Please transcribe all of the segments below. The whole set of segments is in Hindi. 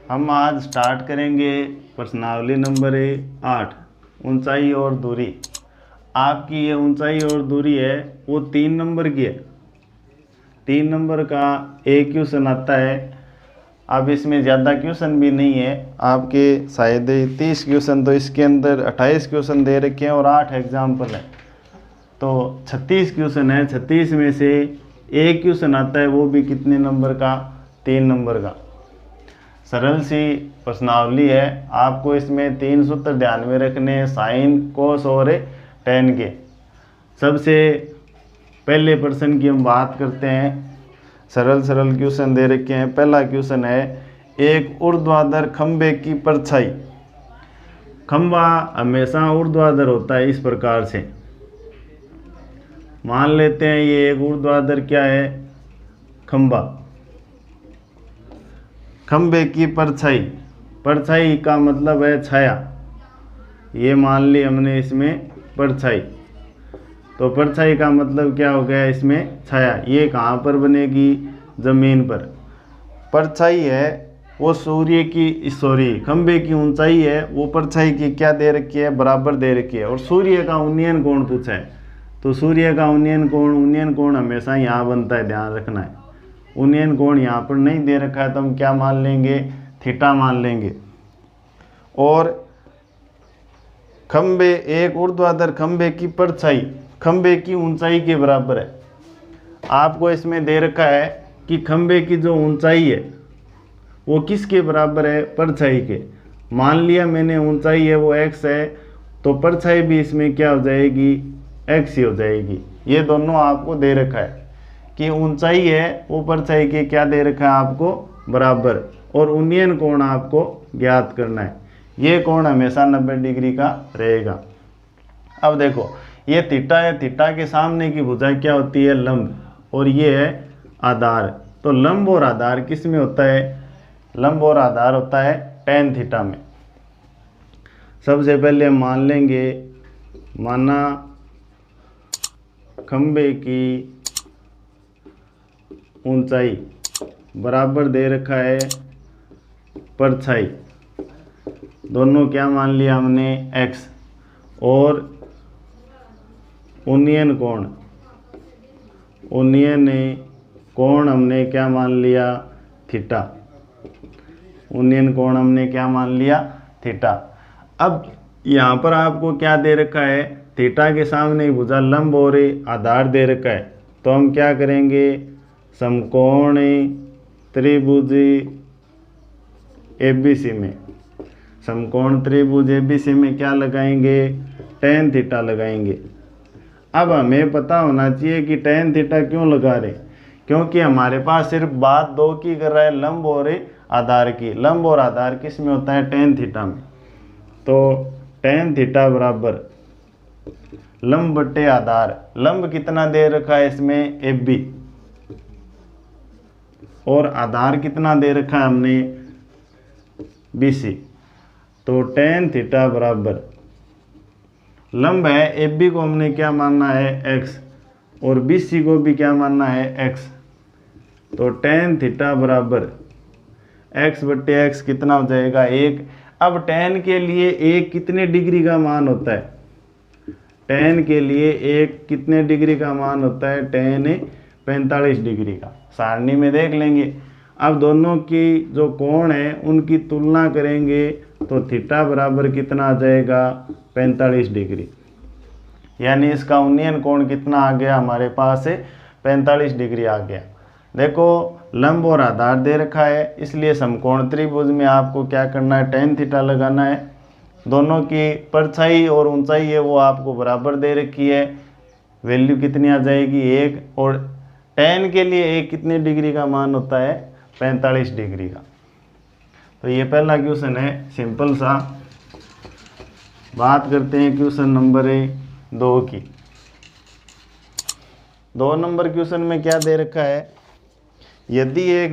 हम आज स्टार्ट करेंगे प्रश्नावली नंबर 8, ऊंचाई और दूरी। आपकी ये ऊंचाई और दूरी है वो 3 नंबर की है। 3 नंबर का एक क्वेश्चन आता है। अब इसमें ज़्यादा क्वेश्चन भी नहीं है, आपके शायद 30 क्वेश्चन, तो इसके अंदर 28 क्वेश्चन दे रखे हैं और 8 एग्जाम्पल है, तो 36 क्वेश्चन है। 36 में से एक क्वेश्चन आता है, वो भी कितने नंबर का? 3 नंबर का। सरल सी प्रश्नावली है। आपको इसमें 3 सूत्र ध्यान में रखने हैं, साइन, कोस और टेन के। सबसे पहले प्रश्न की हम बात करते हैं। सरल क्वेश्चन दे रखे हैं। पहला क्वेश्चन है, एक ऊर्ध्वाधर खंबे की परछाई। खंबा हमेशा ऊर्ध्वाधर होता है इस प्रकार से। मान लेते हैं ये एक ऊर्ध्वाधर क्या है? खंबा। खंबे की परछाई, परछाई का मतलब है छाया। ये मान ली हमने इसमें परछाई, तो परछाई का मतलब क्या हो गया? इसमें छाया। ये कहाँ पर बनेगी? जमीन पर। परछाई है वो सूर्य की, सॉरी, खंबे की ऊंचाई है वो परछाई की क्या दे रखी है? बराबर दे रखी है। और सूर्य का उन्नयन कोण पूछा है, तो सूर्य का उन्नयन कोण हमेशा यहाँ बनता है, ध्यान रखना है। उन्नयन कोण यहाँ पर नहीं दे रखा है, तो हम क्या मान लेंगे? थीटा मान लेंगे। और खंबे, एक ऊर्ध्वाधर खंबे की परछाई खंबे की ऊंचाई के बराबर है। आपको इसमें दे रखा है कि खंबे की जो ऊंचाई है वो किसके बराबर है? परछाई के। मान लिया मैंने ऊंचाई है वो x है, तो परछाई भी इसमें क्या हो जाएगी? x ही हो जाएगी। ये दोनों आपको दे रखा है कि ऊंचाई है वो परछाई के क्या दे रखा है आपको? बराबर। और उन्नयन कोण आपको ज्ञात करना है। ये कोण हमेशा 90 डिग्री का रहेगा। अब देखो, ये थीटा है, थीटा के सामने की भुजा क्या होती है? लंब। और ये है आधार। तो लंब और आधार किस में होता है? लंब और आधार होता है tan थीटा में। सबसे पहले मान लेंगे, माना खंबे की ऊंचाई बराबर दे रखा है परछाई। दोनों क्या मान लिया हमने? x। और उन्नयन कोण हमने क्या मान लिया? थीटा। उन्नयन कोण हमने क्या मान लिया? थीटा। अब यहाँ पर आपको क्या दे रखा है? थीटा के सामने भुजा लंब और आधार दे रखा है। तो हम क्या करेंगे? समकोण त्रिभुज ABC में, समकोण त्रिभुज ABC में क्या लगाएंगे? tan थीटा लगाएंगे। अब हमें पता होना चाहिए कि tan थीटा क्यों लगा रहे, क्योंकि हमारे पास सिर्फ बात दो की कर रहा है, लंब और आधार की। लंब और आधार किस में होता है? tan थीटा में। तो tan थीटा बराबर लंब बटे आधार। लंब कितना दे रखा है इसमें? AB। और आधार कितना दे रखा है हमने? BC। तो tan थीटा बराबर लंब है AB को हमने क्या मानना है? x। और BC को भी क्या मानना है? x। तो tan थीटा बराबर x बटे x कितना हो जाएगा? 1। अब tan के लिए एक कितने डिग्री का मान होता है? tan के लिए एक कितने डिग्री का मान होता है? tan 45 डिग्री का। सारणी में देख लेंगे। अब दोनों की जो कोण है उनकी तुलना करेंगे, तो थीटा बराबर कितना आ जाएगा? 45 डिग्री। यानी इसका उन्नयन कोण कितना आ गया हमारे पास? 45 डिग्री आ गया। देखो, लंब और आधार दे रखा है, इसलिए समकोण त्रिभुज में आपको क्या करना है? tan थीटा लगाना है। दोनों की परछाई और ऊंचाई है वो आपको बराबर दे रखी है। वैल्यू कितनी आ जाएगी? 1। और tan के लिए एक कितने डिग्री का मान होता है? 45 डिग्री का। तो ये पहला क्वेश्चन है, सिंपल सा। बात करते हैं क्वेश्चन नंबर 2 की। 2 नंबर क्वेश्चन में क्या दे रखा है? यदि एक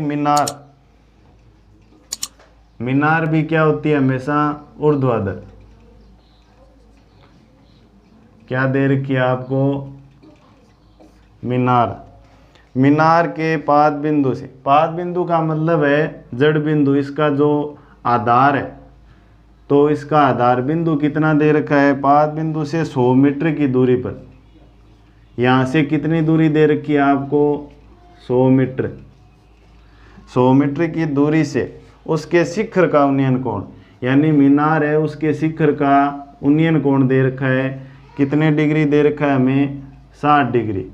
मीनार भी क्या होती है? हमेशा ऊर्ध्वाधर। क्या दे रखी है आपको? मीनार के पाद बिंदु से, पाद बिंदु का मतलब है जड़ बिंदु, इसका जो आधार है, तो इसका आधार बिंदु कितना दे रखा है, 5 बिंदु से 100 मीटर की दूरी पर। यहाँ से कितनी दूरी दे रखी है आपको, 100 मीटर। 100 मीटर की दूरी से उसके शिखर का उन्नयन कोण, यानी मीनार है उसके शिखर का उन्नयन कोण दे रखा है, कितने डिग्री दे रखा है हमें, 60 डिग्री।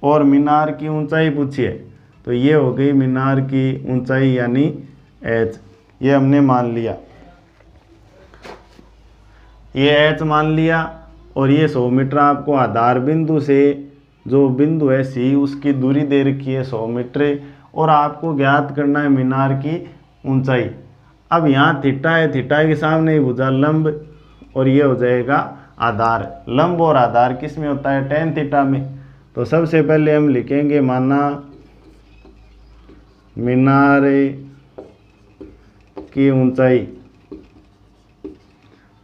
और मीनार की ऊंचाई पूछी है, तो ये हो गई मीनार की ऊंचाई यानी h, ये हमने मान लिया, ये h मान लिया। और ये 100 मीटर आपको आधार बिंदु से जो बिंदु है C उसकी दूरी दे रखी है 100 मीटर, और आपको ज्ञात करना है मीनार की ऊंचाई। अब यहाँ थीटा है, थीटा के सामने ही भुजा लंब, और ये हो जाएगा आधार। लंब और आधार किस में होता है, tan थीटा में। तो सबसे पहले हम लिखेंगे, माना मीनार की ऊंचाई,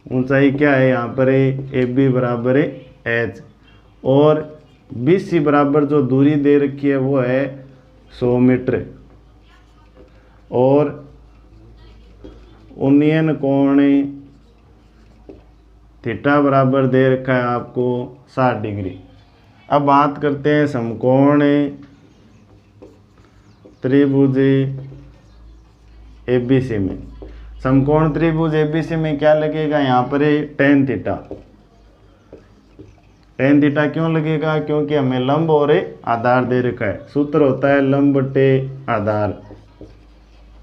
ऊंचाई क्या है यहाँ पर है, AB बराबर है h, और BC बराबर जो दूरी दे रखी है वो है 100 मीटर, और उन्नयन कोण थीटा बराबर दे रखा है आपको 60 डिग्री। अब बात करते हैं समकोण त्रिभुज ABC में। समकोण त्रिभुज ABC में क्या लगेगा, यहाँ पर है tan थीटा। tan थीटा क्यों लगेगा, क्योंकि हमें लंब और आधार दे रखा है। सूत्र होता है लंब बटे आधार।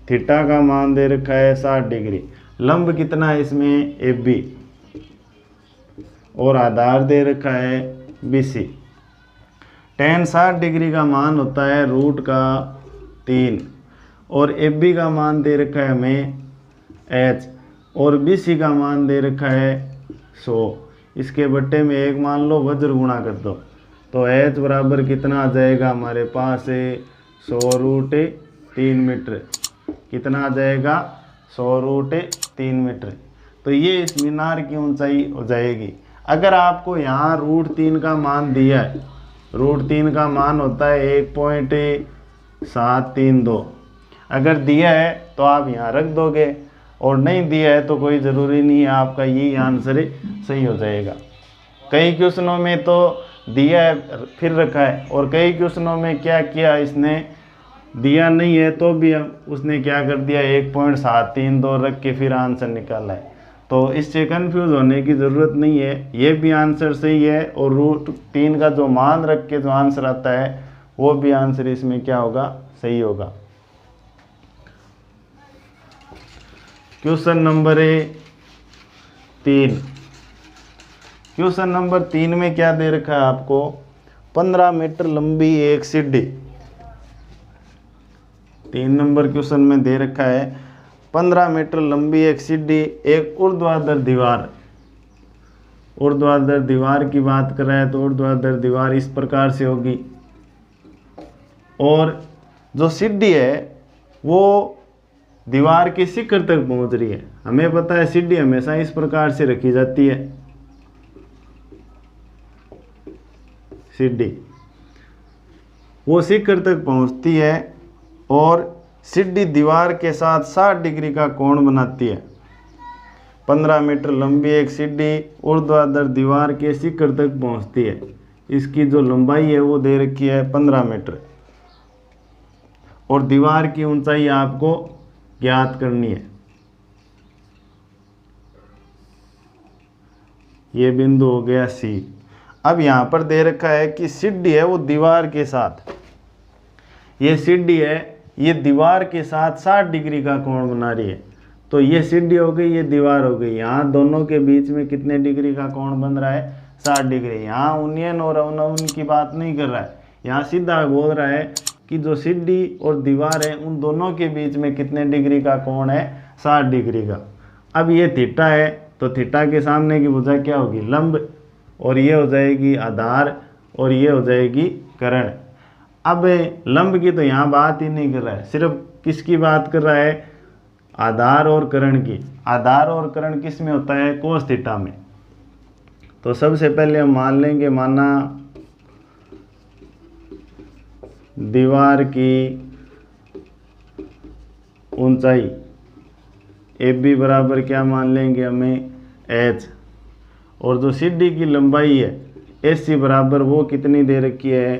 थीटा का मान दे रखा है 60 डिग्री। लंब कितना है इसमें, AB, और आधार दे रखा है BC। tan 60 डिग्री का मान होता है √3, और AB का मान दे रखा है हमें h, और BC का मान दे रखा है 100। इसके बट्टे में 1 मान लो, वज्र गुणा कर दो, तो h बराबर कितना आ जाएगा हमारे पास, 100√3 मीटर। कितना आ जाएगा, 100√3 मीटर। तो ये इस मीनार की ऊंचाई हो जाएगी। अगर आपको यहाँ √3 का मान दिया है, √3 का मान होता है 1.732, अगर दिया है तो आप यहाँ रख दोगे, और नहीं दिया है तो कोई ज़रूरी नहीं है, आपका यही आंसर सही हो जाएगा। कई क्वेश्चनों में तो दिया है फिर रखा है, और कई क्वेश्चनों में क्या किया, इसने दिया नहीं है तो भी उसने क्या कर दिया, 1.732 रख के फिर आंसर निकाला है। तो इससे कंफ्यूज होने की ज़रूरत नहीं है, ये भी आंसर सही है, और √3 का जो मान रख के जो आंसर आता है वो भी आंसर इसमें क्या होगा, सही होगा। Question number 3। क्वेश्चन नंबर 3 में क्या दे रखा है आपको, 15 मीटर लंबी एक सीढ़ी। 3 नंबर क्वेश्चन में दे रखा है 15 मीटर लंबी एक सीढ़ी, एक ऊर्ध्वाधर दीवार। ऊर्ध्वाधर दीवार की बात कर रहा है, तो ऊर्ध्वाधर दीवार इस प्रकार से होगी, और जो सीढ़ी है वो दीवार के शिखर तक पहुंच रही है। हमें पता है सीढ़ी हमेशा इस प्रकार से रखी जाती है, सीढ़ी वो शिखर तक पहुंचती है, और सीढ़ी दीवार के साथ 60 डिग्री का कोण बनाती है। 15 मीटर लंबी एक सीढ़ी ऊर्ध्वाधर दीवार के शिखर तक पहुंचती है। इसकी जो लंबाई है वो दे रखी है 15 मीटर, और दीवार की ऊंचाई आपको ज्ञात करनी है। ये बिंदु हो गया C। अब यहाँ पर दे रखा है कि सीढ़ी है वो दीवार के साथ, ये सीढ़ी है ये दीवार के साथ 60 डिग्री का कोण बना रही है। तो ये सीढ़ी हो गई, ये दीवार हो गई। यहाँ दोनों के बीच में कितने डिग्री का कोण बन रहा है, 60 डिग्री। यहाँ उन्नयन और अवनमन की बात नहीं कर रहा है, यहाँ सीधा बोल रहा है कि जो सीढ़ी और दीवार है उन दोनों के बीच में कितने डिग्री का कोण है, 60 डिग्री का। अब ये थीटा है, तो थीटा के सामने की भुजा क्या होगी, लंब, और ये हो जाएगी आधार, और ये हो जाएगी कर्ण। अब लंब की तो यहाँ बात ही नहीं कर रहा है, सिर्फ किसकी बात कर रहा है, आधार और कर्ण की। आधार और कर्ण किस में होता है, कोस थीटा में। तो सबसे पहले हम मान लेंगे, माना दीवार की ऊंचाई ए बी बराबर क्या मान लेंगे हमें एच, और जो सी डी की लंबाई है एस सी बराबर वो कितनी दे रखी है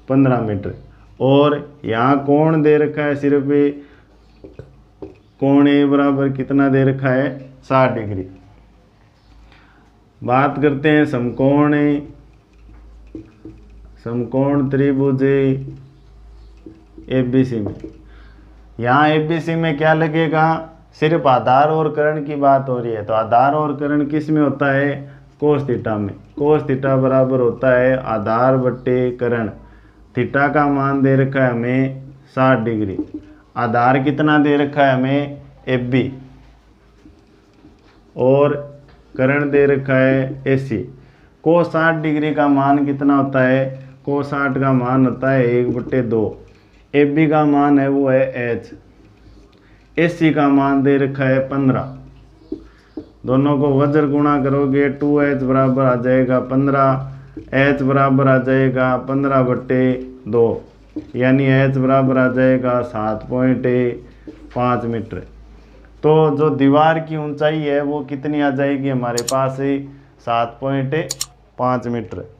15 मीटर, और यहाँ कोण दे रखा है सिर्फ कोण ए बराबर कितना दे रखा है 60 डिग्री। बात करते हैं समकोण त्रिभुज एबीसी में। यहाँ एबीसी में क्या लगेगा, सिर्फ आधार और कर्ण की बात हो रही है, तो आधार और कर्ण किस में होता है कोस थीटा में। कोस थीटा बराबर होता है आधार बट्टे कर्ण। थीटा का मान दे रखा है हमें 60 डिग्री, आधार कितना दे रखा है हमें एफ बी, और कर्ण दे रखा है एसी। कोस 60 डिग्री का मान कितना होता है, कोस 60 का मान होता है 1/2। एफ बी का मान है वो है एच, एसी का मान दे रखा है 15। दोनों को वज्र गुणा करोगे 2h बराबर आ जाएगा 15, h बराबर आ जाएगा 15/2, यानी h बराबर आ जाएगा 7.5 मीटर। तो जो दीवार की ऊंचाई है वो कितनी आ जाएगी हमारे पास 7.5 मीटर।